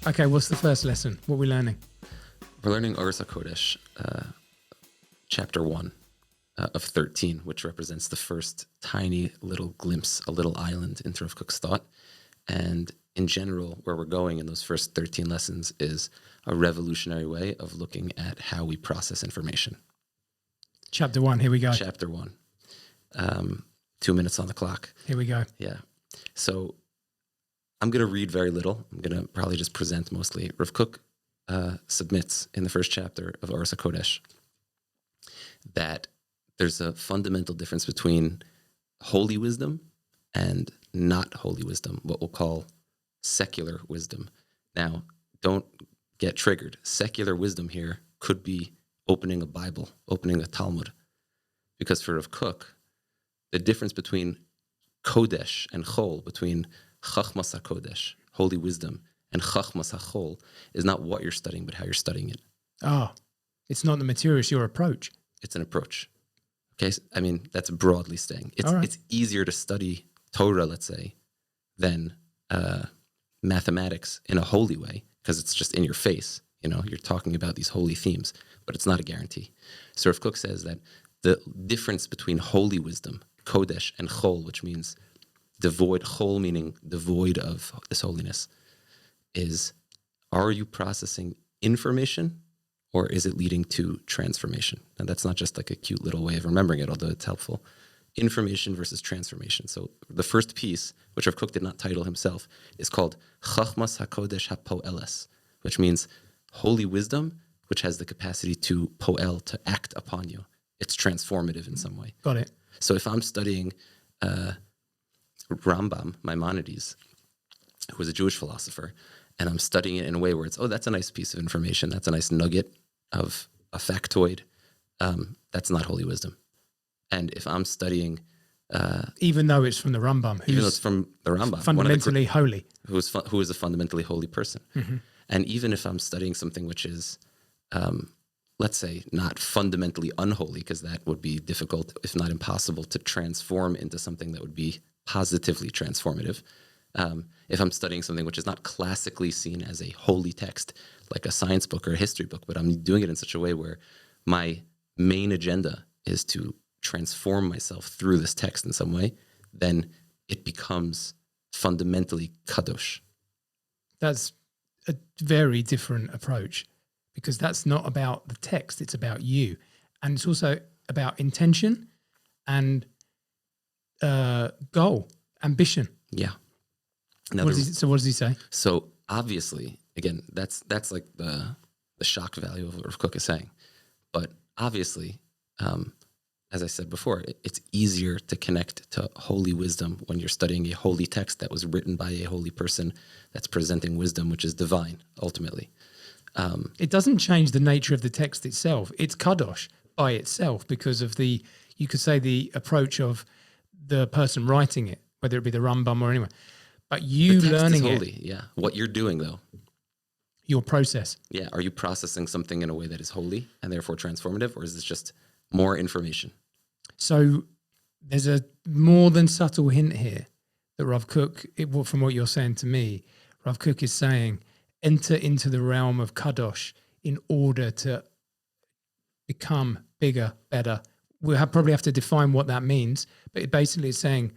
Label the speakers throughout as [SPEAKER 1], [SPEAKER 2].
[SPEAKER 1] Okay, what's the first lesson? What are we learning?
[SPEAKER 2] We're learning Orot HaKodesh, chapter 1 of 13, which represents the first tiny little glimpse, a little island into Rav Kook's thought. And in general, where we're going in those first 13 lessons is a revolutionary way of looking at how we process information.
[SPEAKER 1] Chapter 1, here we go.
[SPEAKER 2] Chapter 1. 2 minutes on the clock.
[SPEAKER 1] Here we go.
[SPEAKER 2] Yeah. So I'm going to read very little. I'm going to probably just present mostly. Rav Kook submits in the first chapter of Orot HaKodesh that there's a fundamental difference between holy wisdom and not holy wisdom, what we'll call secular wisdom. Now, don't get triggered. Secular wisdom here could be opening a Bible, opening a Talmud. Because for Rav Kook, the difference between Kodesh and Chol, between 𝗵𝗞ecie HaKodesh, holy wisdom, and 𝗵𝗞cie HaChol is not what you're studying, but how you're studying it.
[SPEAKER 1] Oh, it's not the material, it's your approach.
[SPEAKER 2] It's an approach. Okay, I mean, that's broadly saying. It's easier to study Torah, let's say, than mathematics in a holy way, because it's just in your face. You know, you're talking about these holy themes, but it's not a guarantee. So Rav Kook says that the difference between holy wisdom, Kodesh, and Chol, which means devoid, Chol meaning devoid of this holiness, is, are you processing information or is it leading to transformation? And that's not just like a cute little way of remembering it, although it's helpful. Information versus transformation. So the first piece, which Rav Kook did not title himself, is called 𝗵𝗞cie HaKodesh, which means holy wisdom, which has the capacity to poel, to act upon you. It's transformative in some way.
[SPEAKER 1] Got it.
[SPEAKER 2] So if I'm studying Rambam, Maimonides, who was a Jewish philosopher, and I'm studying it in a way where it's, oh, that's a nice piece of information, that's a nice nugget of a factoid, that's not holy wisdom. And if I'm studying...
[SPEAKER 1] even though it's from the Rambam,
[SPEAKER 2] even though it's from the Rambam,
[SPEAKER 1] fundamentally holy.
[SPEAKER 2] Who is a fundamentally holy person. Mm-hmm. And even if I'm studying something which is, let's say, not fundamentally unholy, because that would be difficult, if not impossible, to transform into something that would be positively transformative. If I'm studying something which is not classically seen as a holy text, like a science book or a history book, but I'm doing it in such a way where my main agenda is to transform myself through this text in some way, then it becomes fundamentally kadosh.
[SPEAKER 1] That's a very different approach, because that's not about the text, it's about you. And it's also about intention and goal, ambition.
[SPEAKER 2] Yeah.
[SPEAKER 1] What does he say?
[SPEAKER 2] So obviously, again, that's like the shock value of what Rav Kook is saying. But obviously, as I said before, it's easier to connect to holy wisdom when you're studying a holy text that was written by a holy person that's presenting wisdom, which is divine, ultimately.
[SPEAKER 1] It doesn't change the nature of the text itself. It's kadosh by itself because of you could say the approach of the person writing it, whether it be the Rambam or anyone. But you
[SPEAKER 2] the text
[SPEAKER 1] learning
[SPEAKER 2] is holy,
[SPEAKER 1] it.
[SPEAKER 2] Yeah. What you're doing, though.
[SPEAKER 1] Your process.
[SPEAKER 2] Yeah. Are you processing something in a way that is holy and therefore transformative, or is this just more information?
[SPEAKER 1] So there's a more than subtle hint here that Rav Kook, from what you're saying to me, Rav Kook is saying, enter into the realm of kadosh in order to become bigger, better. We'll probably have to define what that means, but it basically is saying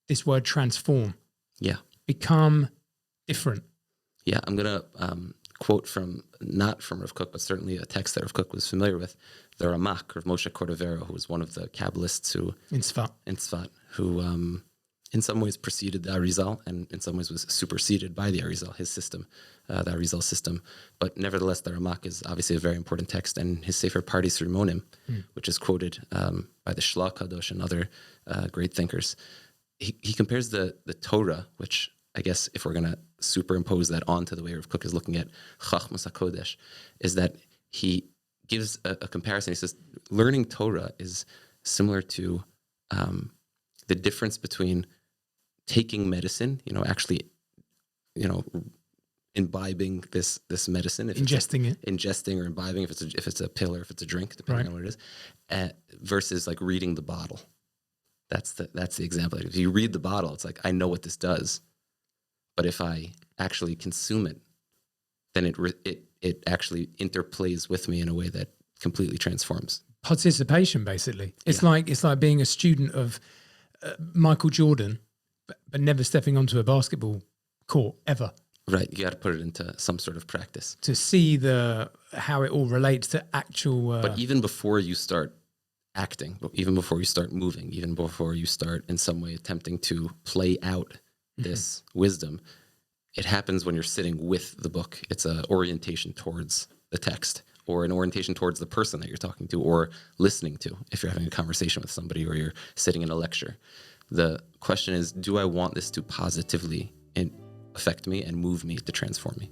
[SPEAKER 1] this word transform.
[SPEAKER 2] Yeah.
[SPEAKER 1] Become different.
[SPEAKER 2] Yeah, I'm going to quote from, not from Rav Kook, but certainly a text that Rav Kook was familiar with, the Ramak, Rav Moshe Cordovero, who was one of the Kabbalists who... In Tzfat, who in some ways preceded the Arizal and in some ways was superseded by the Arizal, his system, the Arizal system. But nevertheless, the Ramak is obviously a very important text, and his Sefer 𝗵𝗣ecie HaRimonim, which is quoted by the Shla Kadosh and other great thinkers, he compares the Torah, which I guess if we're going to superimpose that onto the way Rav Kook is looking at 𝗵𝗞cie HaKodesh, is that he gives a comparison. He says, learning Torah is similar to the difference between taking medicine, actually, imbibing this medicine. Ingesting or imbibing, if it's a pill or if it's a drink, depending on what it is, versus like reading the bottle. That's the example. If you read the bottle, it's like, I know what this does. But if I actually consume it, then it actually interplays with me in a way that completely transforms.
[SPEAKER 1] Participation, basically. It's like being a student of Michael Jordan, but never stepping onto a basketball court ever.
[SPEAKER 2] Right, you got to put it into some sort of practice
[SPEAKER 1] to see how it all relates to actual.
[SPEAKER 2] But even before you start acting, even before you start moving, even before you start in some way attempting to play out this wisdom, it happens when you're sitting with the book. It's an orientation towards the text, or an orientation towards the person that you're talking to or listening to. If you're having a conversation with somebody or you're sitting in a lecture, the question is, do I want this to positively affect me and move me to transform me?